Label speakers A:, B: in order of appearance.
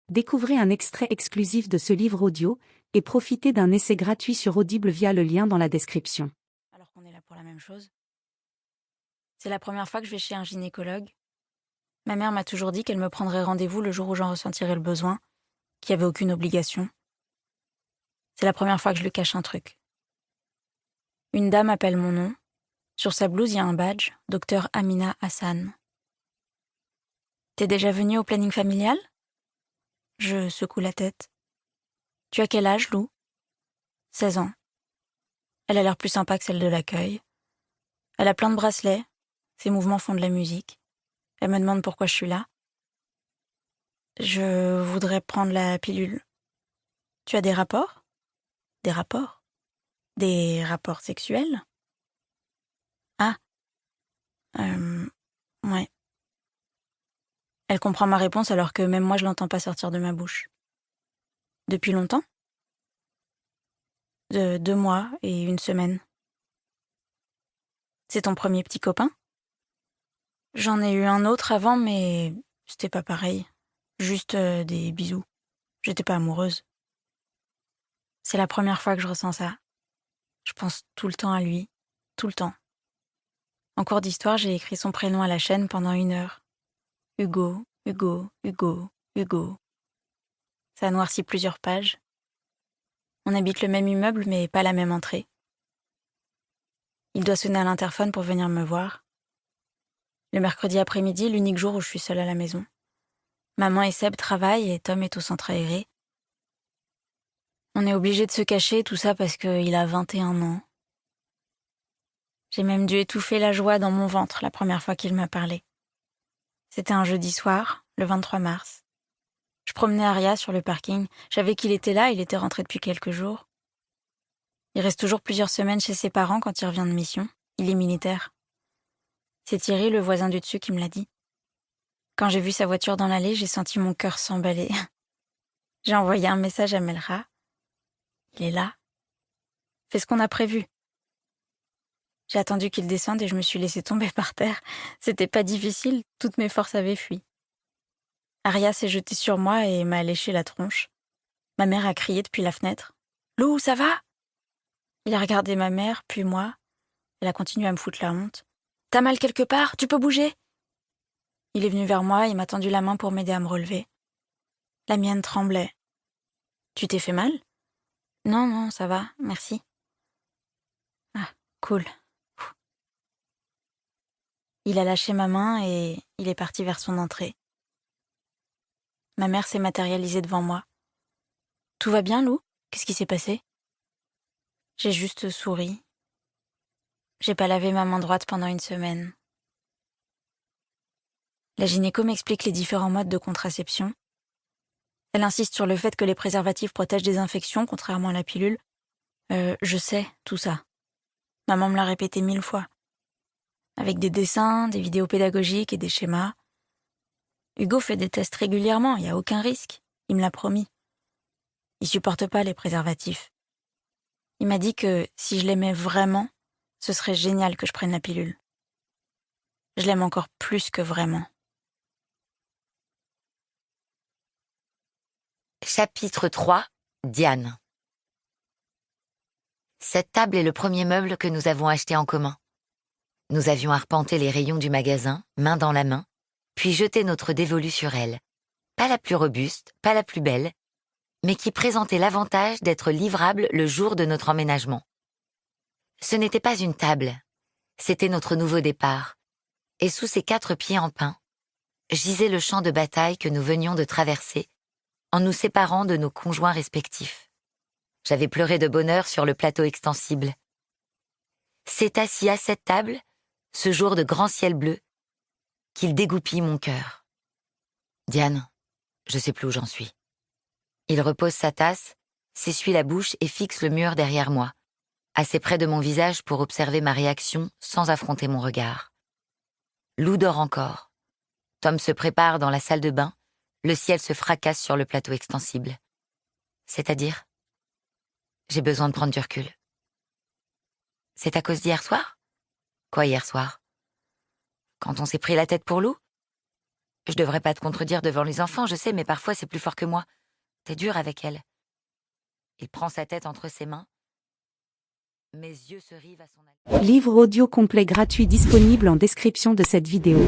A: Découvrez un extrait exclusif de ce livre audio et profitez d'un essai gratuit sur Audible via le lien dans la description.
B: Alors qu'on est là pour la même chose. C'est la première fois que je vais chez un gynécologue. Ma mère m'a toujours dit qu'elle me prendrait rendez-vous le jour où j'en ressentirais le besoin, qu'il n'y avait aucune obligation. C'est la première fois que je lui cache un truc. Une dame appelle mon nom. Sur sa blouse, il y a un badge, Docteur Amina Hassan. T'es déjà venue au planning familial ? Je secoue la tête. Tu as quel âge, Lou ? 16 ans. Elle a l'air plus sympa que celle de l'accueil. Elle a plein de bracelets. Ses mouvements font de la musique. Elle me demande pourquoi je suis là. Je voudrais prendre la pilule. Tu as des rapports ? Des rapports ? Des rapports sexuels ? Ah. Ouais. Elle comprend ma réponse alors que même moi je l'entends pas sortir de ma bouche. Depuis longtemps ? De 2 mois et 1 semaine. C'est ton premier petit copain ? J'en ai eu un autre avant, mais c'était pas pareil. Juste des bisous. J'étais pas amoureuse. C'est la première fois que je ressens ça. Je pense tout le temps à lui. Tout le temps. En cours d'histoire, j'ai écrit son prénom à la chaîne pendant 1 heure. Hugo, Hugo, Hugo, Hugo. Ça a noirci plusieurs pages. On habite le même immeuble, mais pas la même entrée. Il doit sonner à l'interphone pour venir me voir. Le mercredi après-midi, l'unique jour où je suis seule à la maison. Maman et Seb travaillent et Tom est au centre aéré. On est obligé de se cacher, tout ça parce qu'il a 21 ans. J'ai même dû étouffer la joie dans mon ventre la première fois qu'il m'a parlé. C'était un jeudi soir, le 23 mars. Je promenais Aria sur le parking. Je savais qu'il était là, il était rentré depuis quelques jours. Il reste toujours plusieurs semaines chez ses parents quand il revient de mission. Il est militaire. C'est Thierry, le voisin du dessus, qui me l'a dit. Quand j'ai vu sa voiture dans l'allée, j'ai senti mon cœur s'emballer. J'ai envoyé un message à Melra. Il est là. Fais ce qu'on a prévu. J'ai attendu qu'il descende et je me suis laissée tomber par terre. C'était pas difficile, toutes mes forces avaient fui. Aria s'est jetée sur moi et m'a léché la tronche. Ma mère a crié depuis la fenêtre. « Lou, ça va ?» Il a regardé ma mère, puis moi. Elle a continué à me foutre la honte. « T'as mal quelque part ? Tu peux bouger ?» Il est venu vers moi et m'a tendu la main pour m'aider à me relever. La mienne tremblait. « Tu t'es fait mal ? » « Non, non, ça va, merci. » Ah, cool. Il a lâché ma main et il est parti vers son entrée. Ma mère s'est matérialisée devant moi. « Tout va bien, Lou ? Qu'est-ce qui s'est passé ?» J'ai juste souri. J'ai pas lavé ma main droite pendant 1 semaine. La gynéco m'explique les différents modes de contraception. Elle insiste sur le fait que les préservatifs protègent des infections, contrairement à la pilule. Je sais, tout ça. Maman me l'a répété 1000 fois. Avec des dessins, des vidéos pédagogiques et des schémas. Hugo fait des tests régulièrement, il n'y a aucun risque. Il me l'a promis. Il supporte pas les préservatifs. Il m'a dit que si je l'aimais vraiment, ce serait génial que je prenne la pilule. Je l'aime encore plus que vraiment.
C: Chapitre 3. Diane. Cette table est le premier meuble que nous avons acheté en commun. Nous avions arpenté les rayons du magasin, main dans la main, puis jeté notre dévolu sur elle. Pas la plus robuste, pas la plus belle, mais qui présentait l'avantage d'être livrable le jour de notre emménagement. Ce n'était pas une table, c'était notre nouveau départ, et sous ses 4 pieds en pin, gisait le champ de bataille que nous venions de traverser, en nous séparant de nos conjoints respectifs. J'avais pleuré de bonheur sur le plateau extensible. C'est assis à cette table, ce jour de grand ciel bleu, qu'il dégoupille mon cœur. Diane, je sais plus où j'en suis. Il repose sa tasse, s'essuie la bouche et fixe le mur derrière moi, assez près de mon visage pour observer ma réaction sans affronter mon regard. Lou dort encore. Tom se prépare dans la salle de bain, le ciel se fracasse sur le plateau extensible. C'est-à-dire ? J'ai besoin de prendre du recul. C'est à cause d'hier soir ? Quoi hier soir ? Quand on s'est pris la tête pour Lou ? Je devrais pas te contredire devant les enfants, je sais, mais parfois c'est plus fort que moi. T'es dur avec elle. Il prend sa tête entre ses mains. Mes yeux se rivent à son...
A: Livre audio complet gratuit disponible en description de cette vidéo.